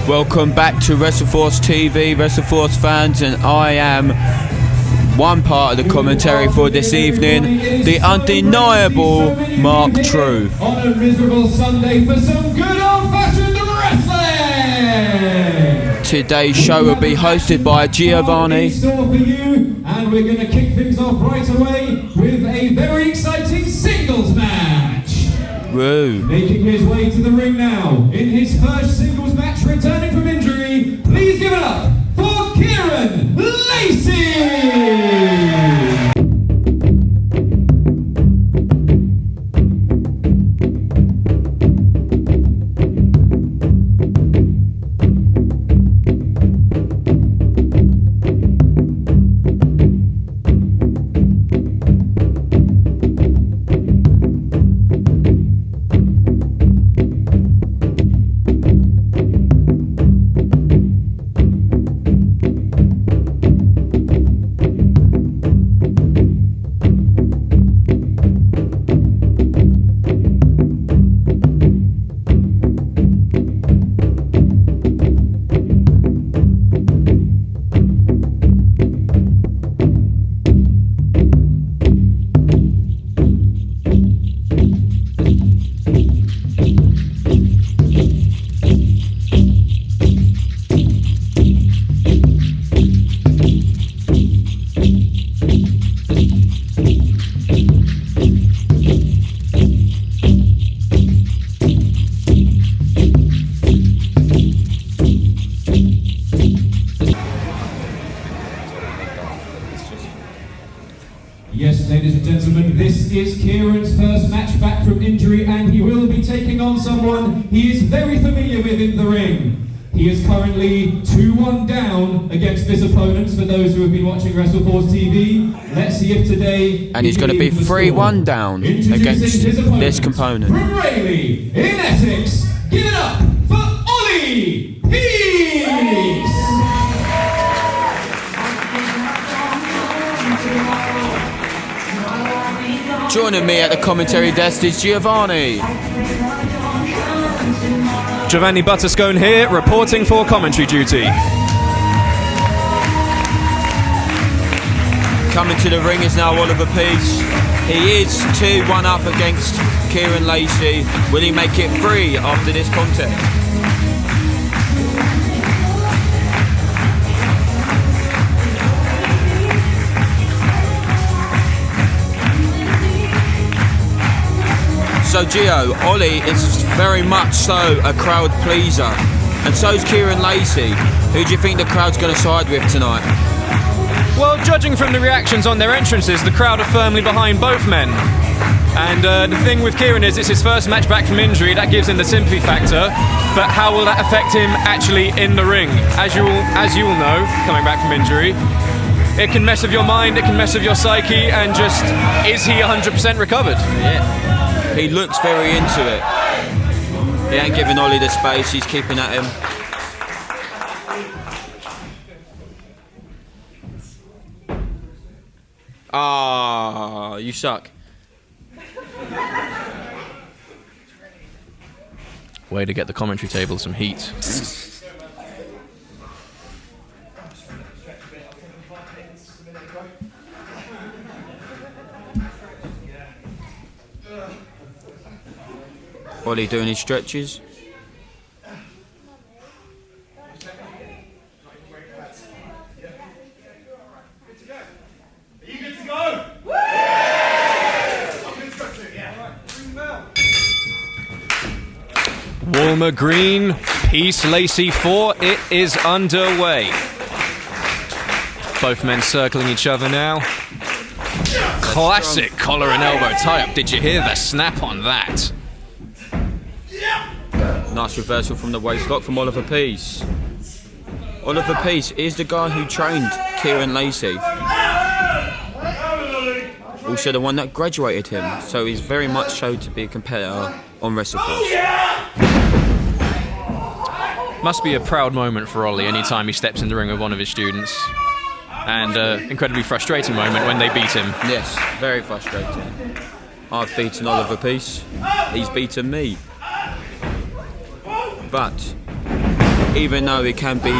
Welcome back to WrestleForce TV, WrestleForce fans, and I am one part of the commentary for this evening, the undeniable Mark True. On a miserable Sunday for some good old-fashioned wrestling! Today's show will be hosted by Giovanni. And we're going to kick things off right away with a very exciting singles match. Woo. Making his way to the ring now, in his first singles match returning from injury, please give it up for Kieron Lacey! Yes, ladies and gentlemen, this is Kieron's first match back from injury, and he will be taking on someone he is very familiar with in the ring. He is currently 2-1 down against this opponent, for those who have been watching WrestleForce TV. Let's see if today... And he's going to be 3-1 down against this component. From Raleigh, in Essex, give it up for Ollie Peace! Joining me at the commentary desk is Giovanni. Giovanni Butterscone here, reporting for commentary duty. Coming to the ring is now Oliver Peace. He is 2-1 up against Kieron Lacey. Will he make it 3 after this contest? So Gio, Ollie is very much so a crowd pleaser, and so is Kieron Lacey. Who do you think the crowd's going to side with tonight? Well, judging from the reactions on their entrances, the crowd are firmly behind both men. And the thing with Kieron is it's his first match back from injury. That gives him the sympathy factor, but how will that affect him actually in the ring? As you will know, coming back from injury, it can mess with your mind, it can mess with your psyche, and just, is he 100% recovered? Yeah. He looks very into it. He ain't giving Ollie the space, he's keeping at him. Ah, you suck. Way to get the commentary table some heat. Ollie doing his stretches. Woolmer green, Peace Lacey 4, it is underway. Both men circling each other now. Classic collar and elbow tie-up. Did you hear the snap on that? Nice reversal from the waistlock from Oliver Peace. Oliver Peace is the guy who trained Kieron Lacey. Also the one that graduated him, so he's very much so to be a competitor on WrestleForce. Must be a proud moment for Ollie anytime he steps in the ring with one of his students. And incredibly frustrating moment when they beat him. Yes, very frustrating. I've beaten Oliver Peace. He's beaten me. But even though he can be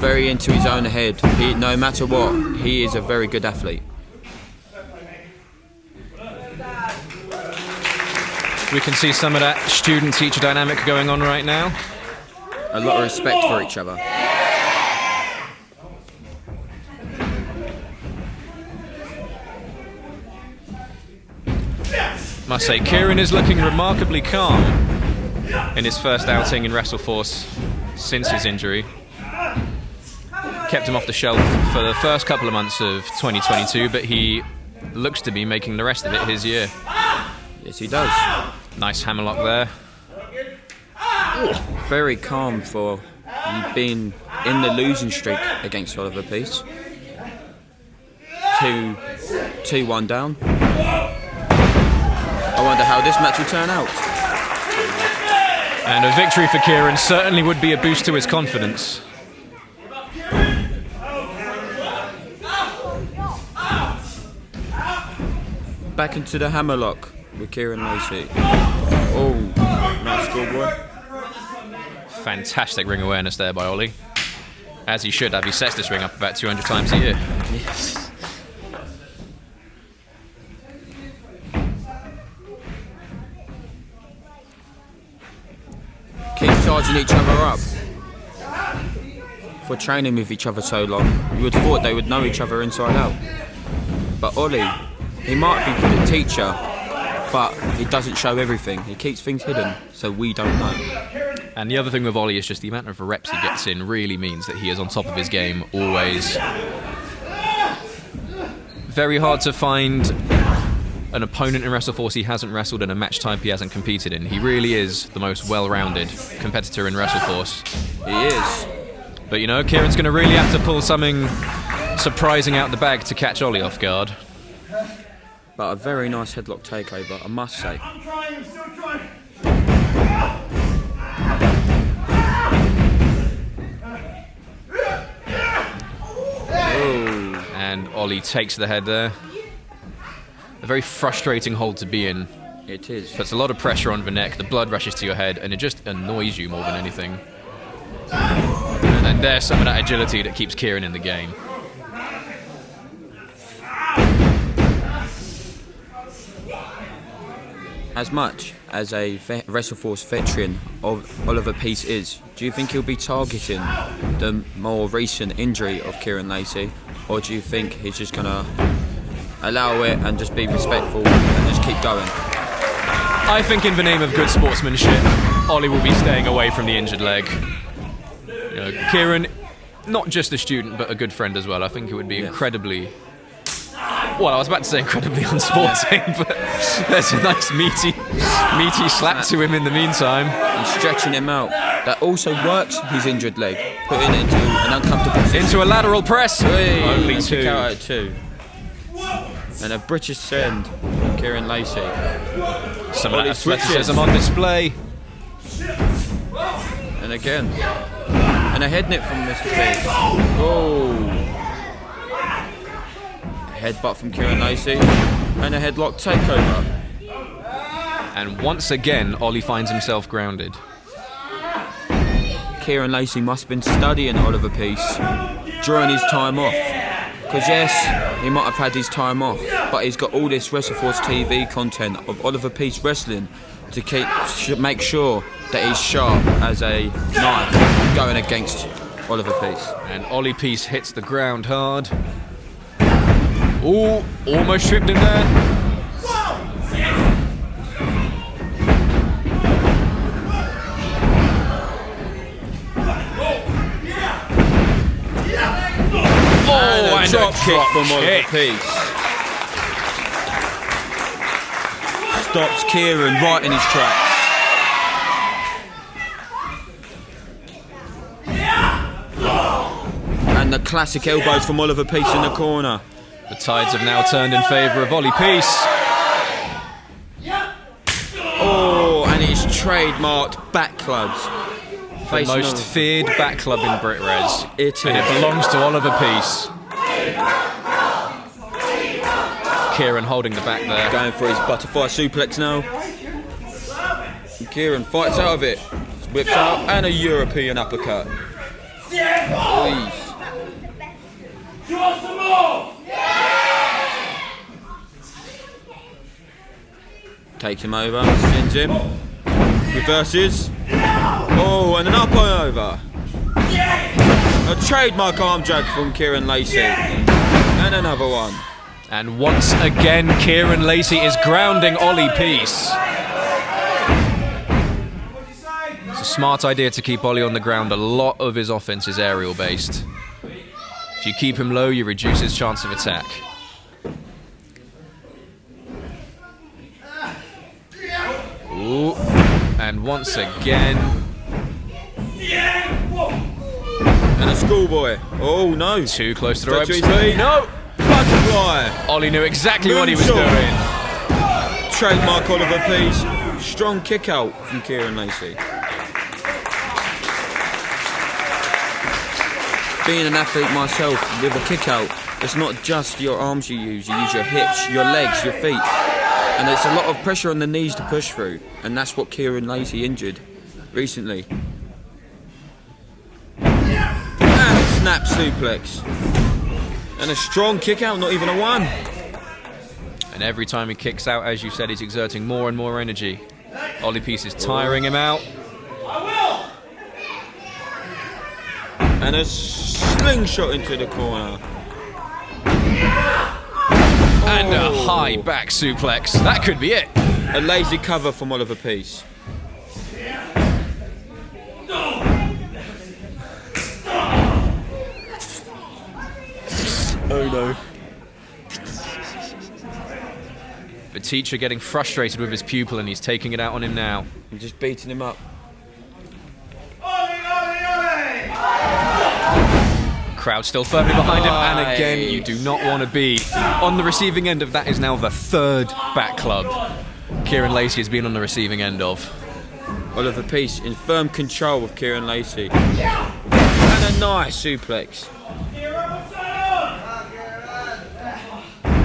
very into his own head, no matter what, he is a very good athlete. We can see some of that student-teacher dynamic going on right now. A lot of respect for each other. Must say, Kieron is looking remarkably calm in his first outing in WrestleForce since his injury. Kept him off the shelf for the first couple of months of 2022, but he looks to be making the rest of it his year. Yes, he does. Nice hammerlock there. Very calm for being in the losing streak against Oliver Peace. 2-1 down. I wonder how this match will turn out. And a victory for Kieron certainly would be a boost to his confidence. Back into the hammerlock with Kieron Lacey. Oh, nice schoolboy. Fantastic ring awareness there by Ollie. As he should have. He sets this ring up about 200 times a year. Yes. Keep charging each other up. For training with each other so long, you would have thought they would know each other inside out. But Ollie, he might be the teacher, but he doesn't show everything. He keeps things hidden, so we don't know. And the other thing with Ollie is just the amount of reps he gets in really means that he is on top of his game always. Very hard to find an opponent in WrestleForce he hasn't wrestled and a match type he hasn't competed in. He really is the most well-rounded competitor in WrestleForce. He is. But you know, Kieron's going to really have to pull something surprising out the bag to catch Ollie off guard. But a very nice headlock takeover, I must say. I'm still trying. And Ollie takes the head there. A very frustrating hold to be in. It is. Puts a lot of pressure on the neck, the blood rushes to your head, and it just annoys you more than anything. And then there's some of that agility that keeps Kieron in the game. As much as a WrestleForce veteran of Oliver Peace is, do you think he'll be targeting the more recent injury of Kieron Lacey, or do you think he's just going to allow it and just be respectful and just keep going? I think in the name of good sportsmanship, Ollie will be staying away from the injured leg. You know, Kieron, not just a student, but a good friend as well. I think it would be incredibly... Well, I was about to say incredibly unsporting, but there's a nice meaty slap to him in the meantime. And stretching him out. That also works his injured leg, putting it into an uncomfortable position. Into a lateral press. Only and two. kick out at 2. And a British send from Kieron Lacey. Some of that athleticism on display. And again. And a head nip from Mr. Peace. Oh. Headbutt from Kieron Lacey. And a headlock takeover. And once again, Ollie finds himself grounded. Kieron Lacey must have been studying Oliver Peace during his time off. Because yes, he might have had his time off, but he's got all this WrestleForce TV content of Oliver Peace wrestling to make sure that he's sharp as a knife going against Oliver Peace. And Ollie Peace hits the ground hard. Ooh, almost tripped him there. And a drop kick from Oliver Peace. Stops Kieron right in his tracks. And the classic elbows from Oliver Peace in the corner. The tides have now turned in favour of Ollie Peace. Oh, and his trademarked back clubs. The most feared back club in BritRes. It is. And it belongs to Oliver Peace. Kieron holding the back there. Going for his butterfly suplex now. And Kieron fights out of it. Whips out and a European uppercut. Please. Takes him over, spins him. Reverses. Oh, and an up and over. A trademark arm drag from Kieron Lacey. And another one. And once again, Kieron Lacey is grounding Ollie Peace. It's a smart idea to keep Ollie on the ground. A lot of his offense is aerial based. If you keep him low, you reduce his chance of attack. Ooh. And once again. And a schoolboy. Oh no. Too close to the ropes. No. Butterfly. Ollie knew exactly what he was doing. Trademark Oliver Peace. Strong kick out from Kieron Lacey. Being an athlete myself with a kick out, it's not just your arms you use your hips, your legs, your feet. And it's a lot of pressure on the knees to push through. And that's what Kieron Lacey injured recently. And a snap suplex. And a strong kick out, not even a one. And every time he kicks out, as you said, he's exerting more and more energy. Ollie Peace is tiring him out. And a slingshot into the corner. And a high back suplex. That could be it. A lazy cover from Oliver Peace. Oh no. The teacher getting frustrated with his pupil and he's taking it out on him now. I'm just beating him up. Crowd still firmly behind him, and again, you do not want to be on the receiving end of that. Is now the third back club Kieron Lacey has been on the receiving end of. Oliver Peace in firm control of Kieron Lacey. And a nice suplex.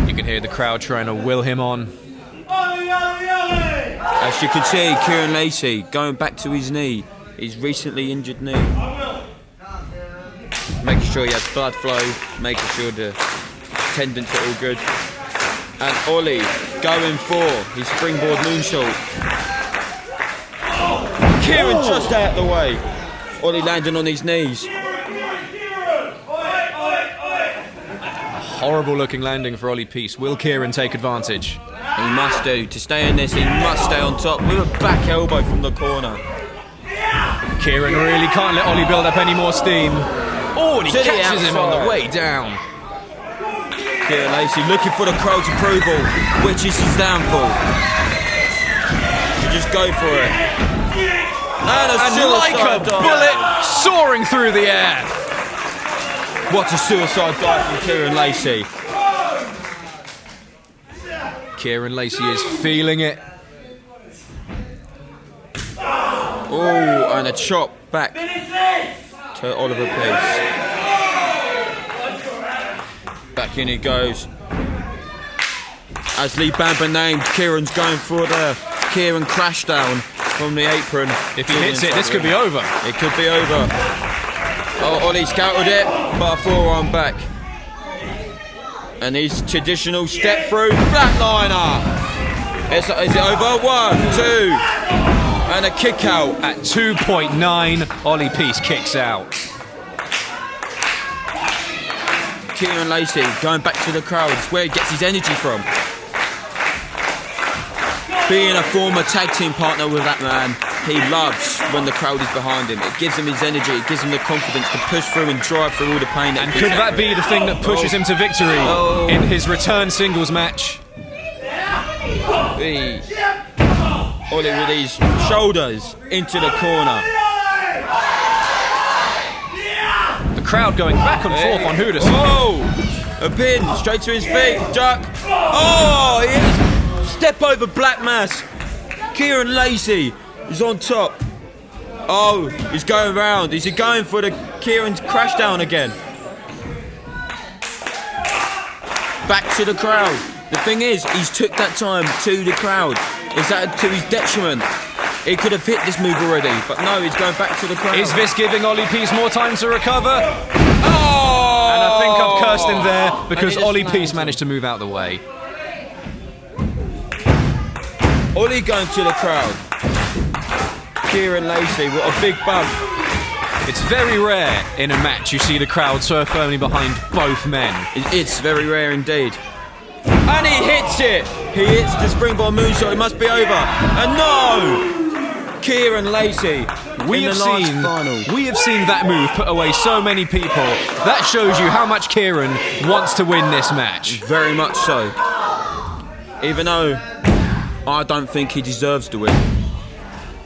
You can hear the crowd trying to will him on. As you can see, Kieron Lacey going back to his knee, his recently injured knee. Making sure he has blood flow, making sure the tendons are all good. And Ollie going for his springboard moonsault. Kieron just out the way. Ollie landing on his knees. Horrible looking landing for Ollie Peace. Will Kieron take advantage? He must do. To stay in this, he must stay on top with a back elbow from the corner. Kieron really can't let Ollie build up any more steam. Oh, and he catches him on the way down. Kieron Lacey looking for the crowd's approval, which is his downfall. You just go for it. And like a bullet soaring through the air. What a suicide dive from Kieron Lacey. Kieron Lacey is feeling it. Oh, and a chop back to Oliver Peace. Back in he goes. As Lee Bamber named, Kieron's going for the Kieron crash down from the apron. If he hits it, this could be over. It could be over. Oh, Ollie scouted it, but a forearm back. And his traditional step through flatliner. Is it over? 1, 2. And a kick out. At 2.9, Ollie Peace kicks out. Kieron Lacey going back to the crowd. It's where he gets his energy from. Being a former tag team partner with that man, he loves when the crowd is behind him. It gives him his energy, it gives him the confidence to push through and drive through all the pain. And could that be the thing that pushes him to victory in his return singles match? Ollie with his shoulders into the corner. The crowd going back and forth on who to see. Oh! A pin, straight to his feet, duck. Oh! He is step over black mass. Kieron Lacey is on top. Oh, he's going round. Is he going for the Kieron's crash down again? Back to the crowd. The thing is, he's took that time to the crowd. Is that to his detriment? He could have hit this move already, but no, he's going back to the crowd. Is this giving Ollie Peace more time to recover? Oh! And I think I've cursed him there because Ollie Peace managed to move out the way. Ollie going to the crowd. Kieron Lacey, what a big bump. It's very rare in a match you see the crowd so firmly behind both men. It's very rare indeed. And he hits it! He hits the springboard moonsault, it must be over. And no! Kieron Lacey We have seen that move put away so many people. That shows you how much Kieron wants to win this match. Very much so. Even though I don't think he deserves to win.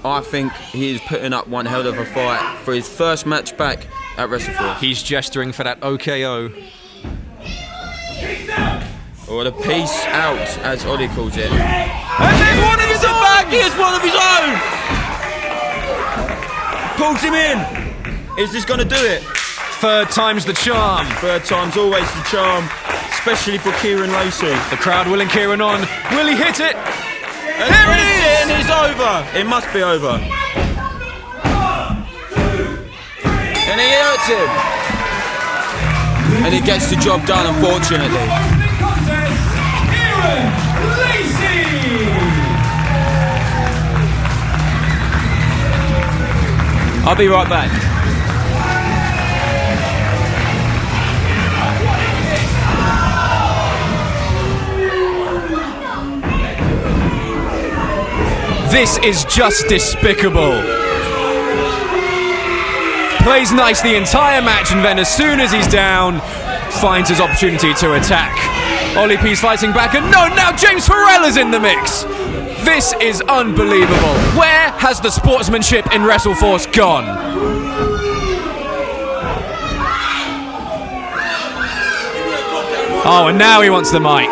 I think he is putting up one hell of a fight for his first match back at WrestleForce. He's gesturing for that OKO. Or the peace out, as Ollie calls it. And there's one of his own! Back, here's one of his own! Pulls him in! Is this gonna do it? Third time's the charm. Third time's always the charm, especially for Kieron Lacey. The crowd willing Kieron on. Will he hit it? And there it is! And it's over! It must be over. And he hurts him! And he gets the job done, unfortunately. I'll be right back. This is just despicable. Plays nice the entire match and then as soon as he's down, finds his opportunity to attack. Ollie Peace fighting back and no, now James Farrell is in the mix. This is unbelievable. Where has the sportsmanship in WrestleForce gone? Oh, and now he wants the mic.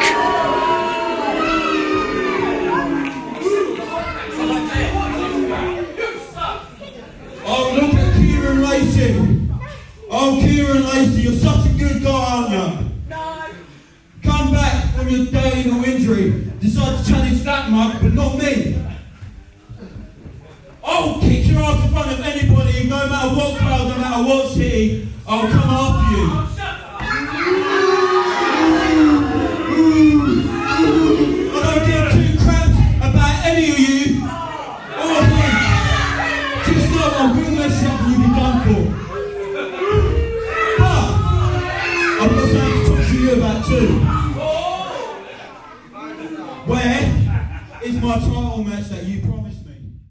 Oh, look at Kieron Lacey. Oh, Kieron Lacey, you're such a good guy, aren't you? No. Come back from your day in injury. Decide to challenge that mug, but not me. I'll kick your ass in front of anybody, no matter what crowd, no matter what city. I'll come after you. I don't give two craps about any of you. All of you. Just know I'm going to mess you up and you'll be done for. But I've got something to talk to you about too. Where is my title match that you promised me?